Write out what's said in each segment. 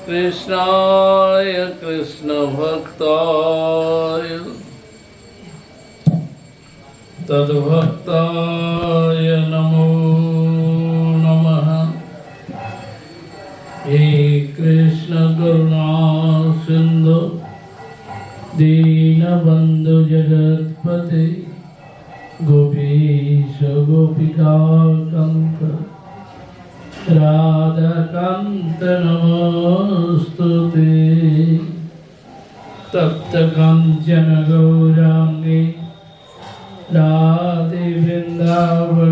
कृष्णाय कृष्ण भक्ताय तद्भक्ताय नमो नमः। हे कृष्ण करुणा सिंधु दीनबंधु जगत्पते गोपीश गोपिका कांत राधाकांत नमस्तुते। तप्त कांचन गौरांगी राधे वृंदावनेश्वरी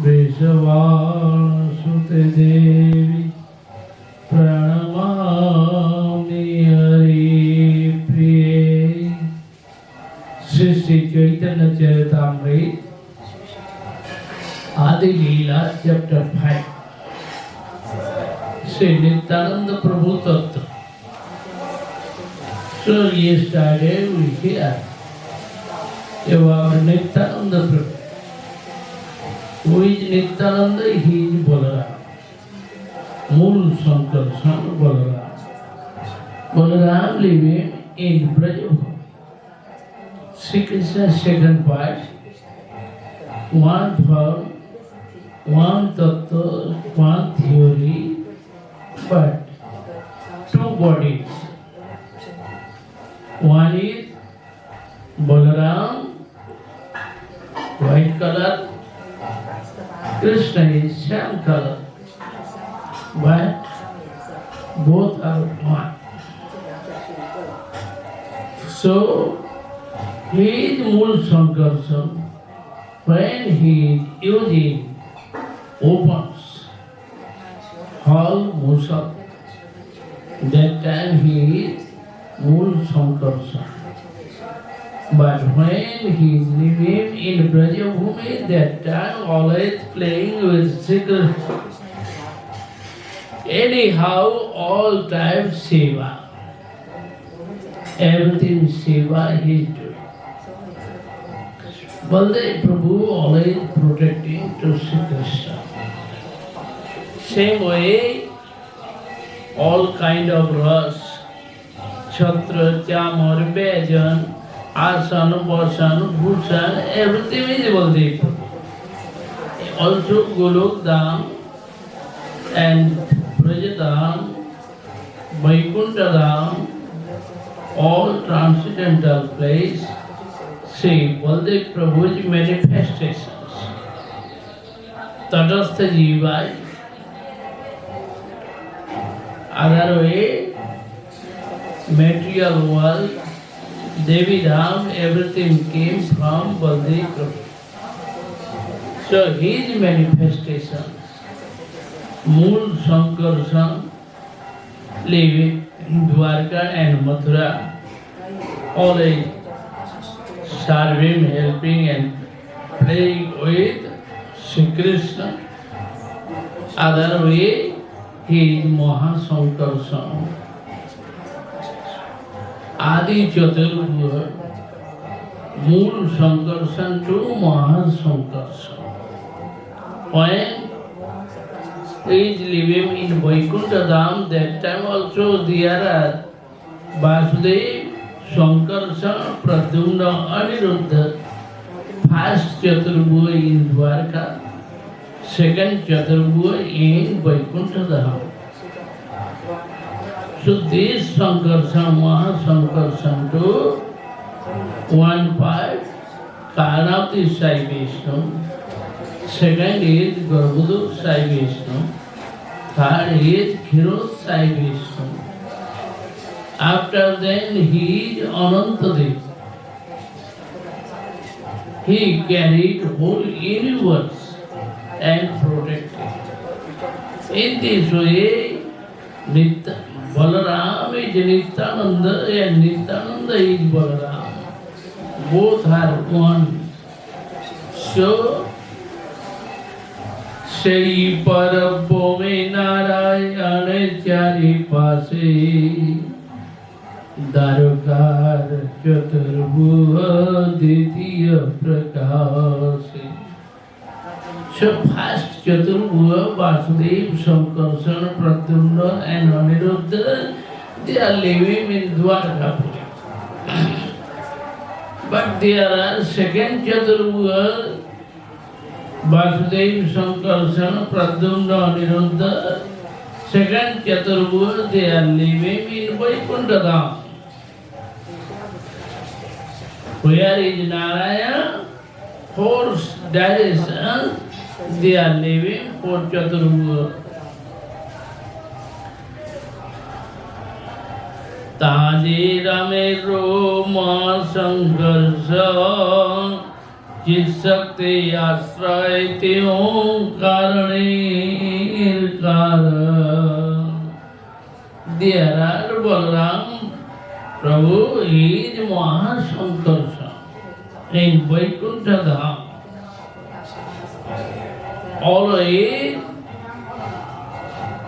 वृषभानुसुते देवी प्रणमामि हरिप्रिये। श्री श्री चैतन्य चरितामृत आदि लीला चैप्टर 5 श्री नित्यानंद प्रभु तत्व। So yesterday we hear about Nityananda Prabhu. Who is Nityananda? He is Balaram. Mool Shankar, son of Balaram. Balaram living in Brajabhumi. Sri Krishna's second part, one form, one tattva, one theory, but two bodies. One is Balaram, white color, Krishna is same color, but both are one. So he is Mool Sankarshan. When he is using opens Hal Musab, that time he is Mool Sankarshan. But when he is living in Brajabhumi, that time always playing with Sri Krishna. Anyhow, all time Seva. Everything Seva he is doing. Baldev Prabhu always protecting to Sri Krishna. Same way, all kind of ras, Chhatra, Chamar, Vajan, Asan, Vasan, Bhushan, everything is Baldev Prabhu. Also Golok Dham and Brajadham, Vaikuntha Dham, all transcendental place, see Baldev Prabhu's manifestations. Tatastha Jiva, other way, material world, Devi Dham, everything came from Baldev Prabhu. So his manifestations, Mool Sankarshan, living in Dwarka and Mathura, always serving, helping and playing with Sri Krishna. Other way, he is Mahasankarshan. Adi Chaturvya, Mool Sankarshan to Mahasankarshan. When he is living in Vaikuntha Dham, that time also there are Vasudev, Sankarshan, Pradyumna, Aniruddha. First Chaturvya in Dwarka, second Chaturvya in Vaikuntha Dham. So this Sankarshan, Mahasankarshan to one part, Karnavati Sai Vishnu, second is Garbhudu Sai Vishnu, third is Khirod Sai Vishnu. After then he is Anantadev. He carried whole universe and protected. In this way, Balaram is Nityananda and Nityananda is Balaram. Both are one. So, Shri Parabhumi Narayana Chari Pase Darukar Chaturbhuva Ditiya Prakase So first Chaturbhuva, Vasudev, Sankarsana, Pradyumna and Aniruddha, they are living in Dwarkapuri. But there are second Chaturbhuva, Vasudev, Sankarsana, Pradyumna, Aniruddha, second Chaturbhuva, they are living in Vaikuntha Dham. Where is Narayana? Four directions they are living for Chaturbhuva. Taji Rame Roma Sankarsa Chissakti Asraiti Omkaranir Kara. There are Balaram Prabhu is Mahasankarsa in Vaikuntha Dham. Always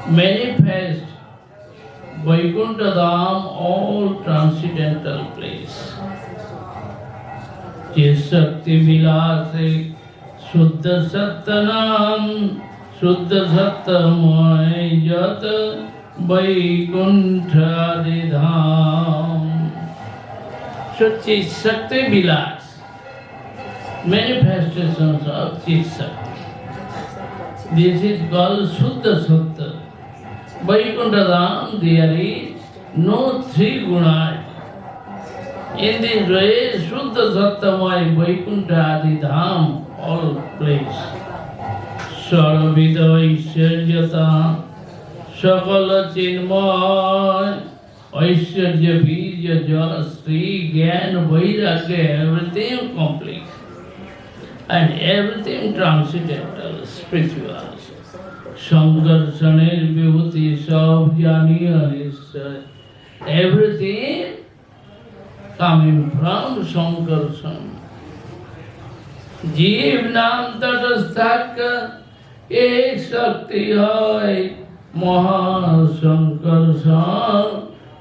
manifest Vaikuntha Dham, all transcendental place. Chissakti Vilase Suddha Sattanam Suddha Sattamay Jat Vaikuntha Dham. So Chissakti Vilas, manifestations of Chissakti. This is called Suddha Satta. Vaikuntha Dham, there is no three gunas. In this way, Suddha Sattamay Vaikuntha Adi Dham, all place. Sarvida Aishyaryata, Sakala Chinmay, Aishwarya Virya Jala Sri Gyan Vairagya, everything complete. And everything transcendental, spiritual. Sankarsanir Vibhuti Savjani Anisya. Everything coming from Sankarsan. Jeev Nam Tatasthat Ek Shakti Hai Mahasankarsan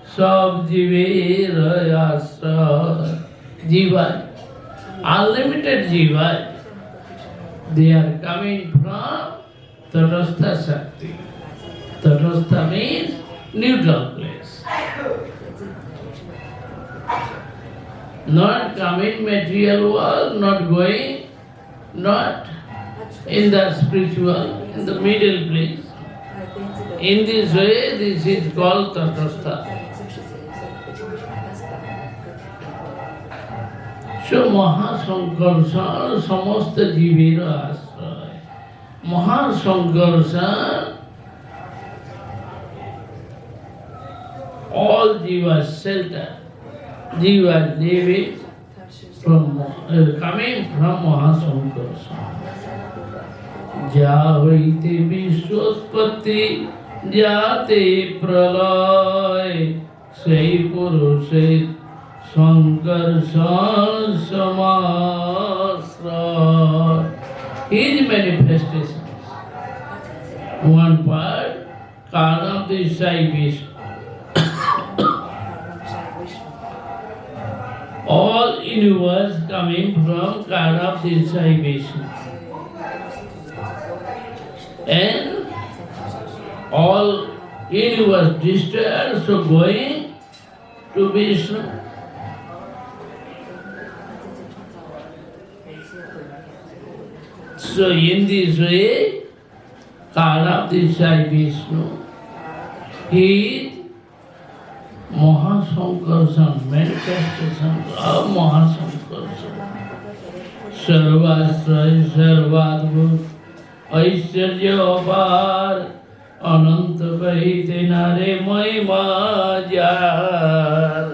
Sab Jiver Yasa. Jiva, unlimited Jiva. They are coming from Tatastha Shakti. Tatastha means neutral place. Not coming material world, not going, not in the spiritual, in the middle place. In this way, this is called Tatastha. So Mahasankarsa samasta jivira asraya. Mahasankarsa, all jivas shelter. Jivas living from coming from Mahasankarsa. Javaite Vishwaspati Jate Pralay Sai Purushet Sankarsan Samasra. His manifestations. One part, Kana the Sai Vishnu. All universe coming from Kana the Sai Vishnu. And all universe destroyed, so going to Vishnu. So in this way, Karadisai Vishnu, he is Mahasankarsan, manifestation of Mahasankarsan. Sarvasray Sarvadbhut, Aishwarya Apar, Ananta Kahite Nare Mahima Jar.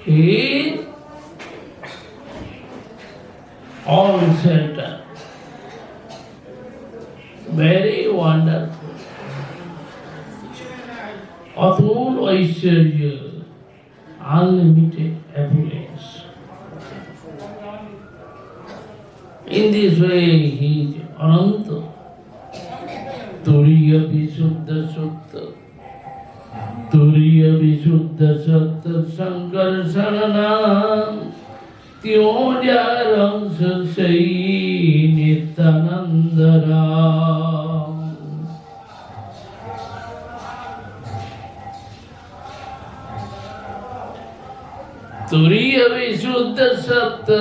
He is all shelter. Very wonderful. Atul Aishwarya, unlimited affluence. In this way, he is Ananta. Turiya Visuddha Sutta. Turiya Visuddha Satta Sankarsanam. त्यों runs सही नित्यानंद राम। तुरीय विशुद्ध सत्य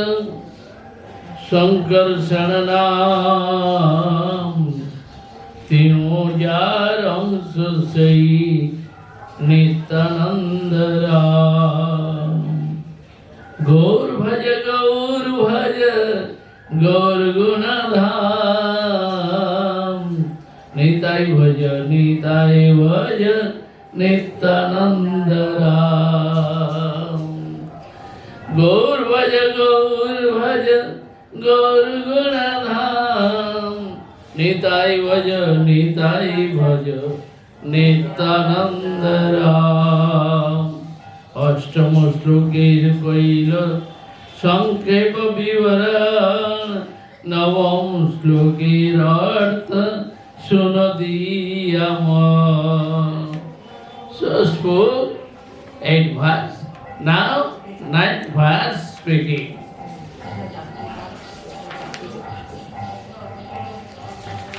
संकर्षण नाम, त्यों runs सही नित्यानंद राम। गौर भज गौर गुण धाम, निताई भज नित्यानंद राम। गौर भज गौर गुण धाम, निताई भज नित्यानंद राम। अष्टम श्लोकेर कैल संक्षेप विवरण, नवम श्लोकेर अर्थ सुन दिया मन। So spoke 8 verse. Now 9th verse speaking.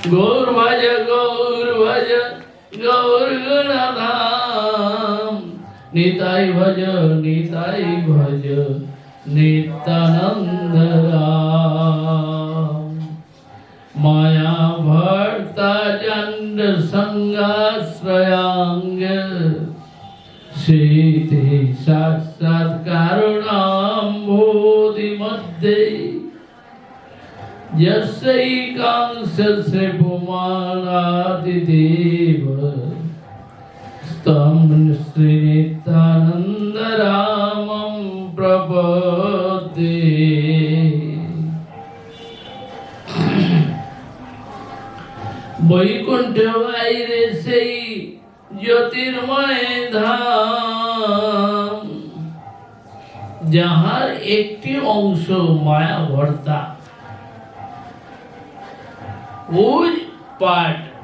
गौर भज गौर गुण धाम, निताई भज नित्यानंद राम। माया भर्ता चंड संगाश्रयांग, सीते साक्षात कारुणाम्भोधि मध्ये, यस्यैकांश से पुमानादिदेव, तं श्री नित्यानंद रामं प्रपद्ये। वैकुंठ बाहिरे से ज्योतिर्मय धाम, जहाँ एकटी अंश माया भर्ता,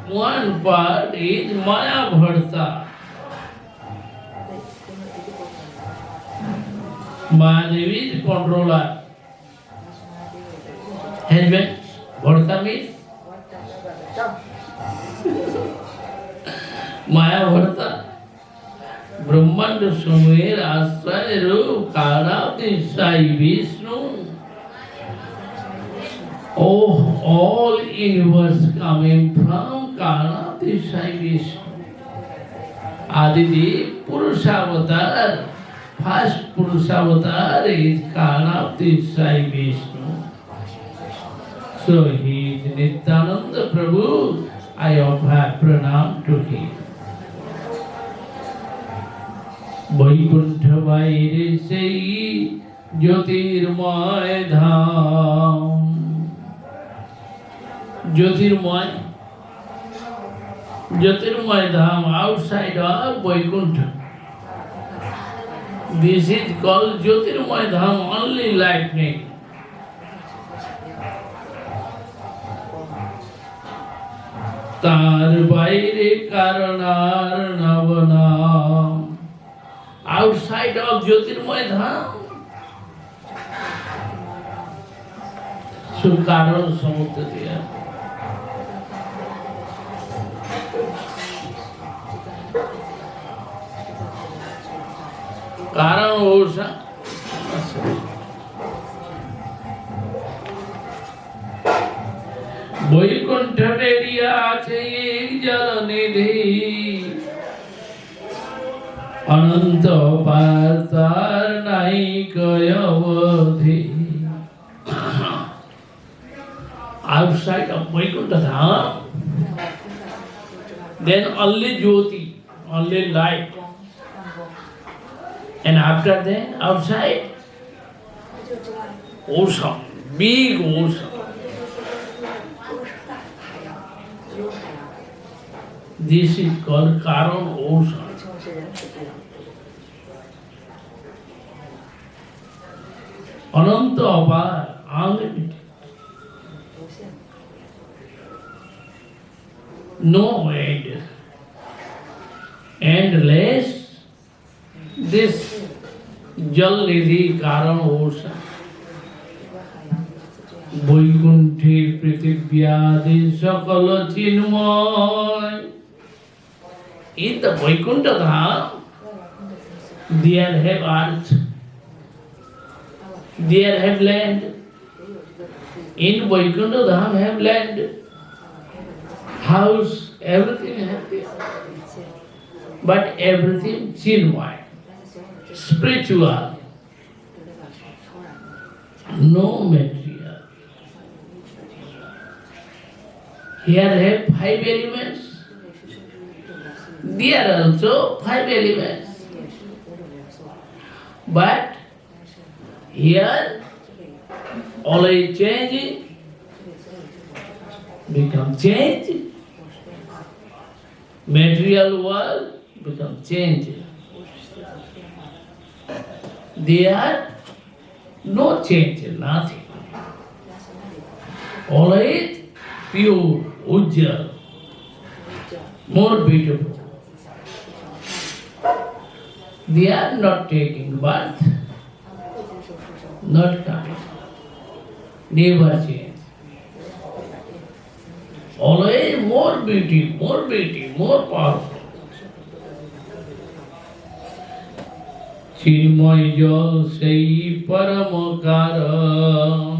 one part is Maya Bharta. Mahadevi is controller. Husband, Bharta means Maya Bharta. Brahmand Sumir Asray Rup Karati Sai Vishnu. Oh, all universe coming from Karnati Sai Vishnu. Aditi Purushavatar, first Purushavatar is Karnati Sai Vishnu. So he is Nityananda Prabhu. I offer pranam to him. Vaikuntha Vaire Sei Jyotirmay Dham. Jyotirmay Dham outside of Vaikuntha. This is called Jyotirmay Dham, only lightning. तार बाइरे कारणार नवनाम. Outside of Jyotirmay Dham. So कारण समुद्र दिया. कारण ओषा वैकुंठ बेरिया আছে एक जल निधि अनंत पातार নাই কয়বধি. Outside of Vaikuntha Dham, then only Jyoti, only light. And after that, outside, ocean, big ocean. This is called Karan ocean. Ananta apar, unlimited. No end. Endless. This Jal Nidhi Karan ocean. বৈকুণ্ঠে পৃথিব্যাদি সকল চিন্ময়। In the Vaikuntha Dham, there have earth, there have land. In Vaikuntha Dham have land, house, everything have there. But everything Chinmay, spiritual, no material. Here have 5 elements. There are also 5 elements. But here always changing, become change. Material world become change. There no change, nothing. Always pure, ujjal, more beautiful. They are not taking birth, not coming, never change. Always more beauty, more powerful. চিন্ময় জল সেই পরম কারণ।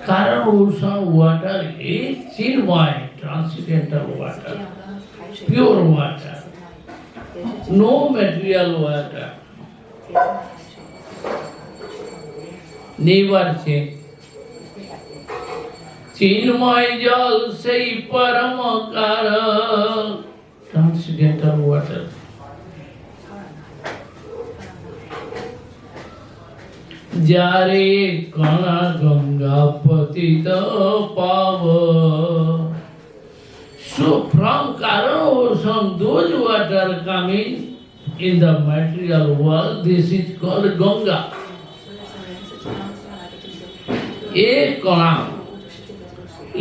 Karan ocean water is Chinmay, transcendental water, pure water, no material water, never change. Chinmay jal sei param karan, transcendental water. যারে কণা গঙ্গা পতিত পাব। So from Karan ocean, those water coming in the material world, this is called Ganga. A kona,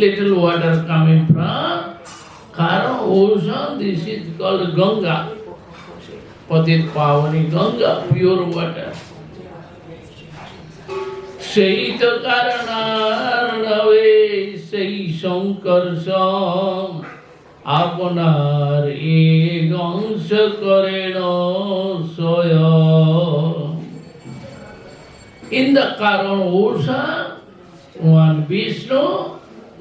little water coming from Karan ocean, this is called Ganga. Patit Pavani Ganga, pure water. সেই তো কারণার্ণবে সেই সংকর্ষণ আপনার এক অংশ করেন স্বয়ং। In the Karan ocean, one Vishnu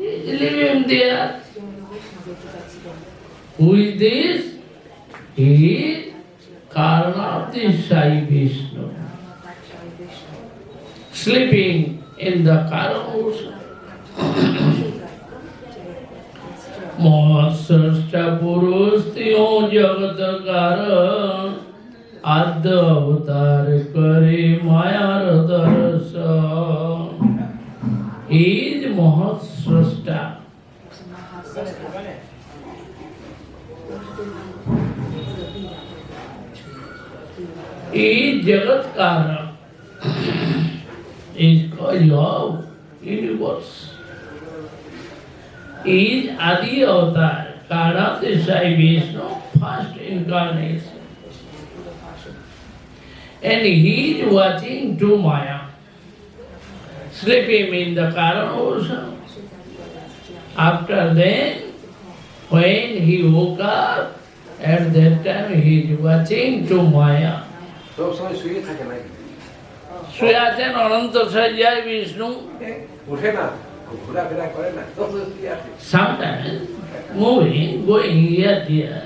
is living there. Who is this? He is Karnatishai Vishnu, sleeping in the Karan ocean. Mahasrashta Purush Tyo Jagat Karan Adya Avatar Kare Mayar Darshan. He is Mahasrashta. He is Jagat Karan. Is cause of universe. Is Adi Avatar, Karnatishai Vishnu, first incarnation. And he is watching to Maya, sleeping in the Karan ocean. After then, when he woke up, at that time he is watching to Maya. শুয়ে আছেন অনন্ত শয্যায় Vishnu. Sometimes moving, going here, there.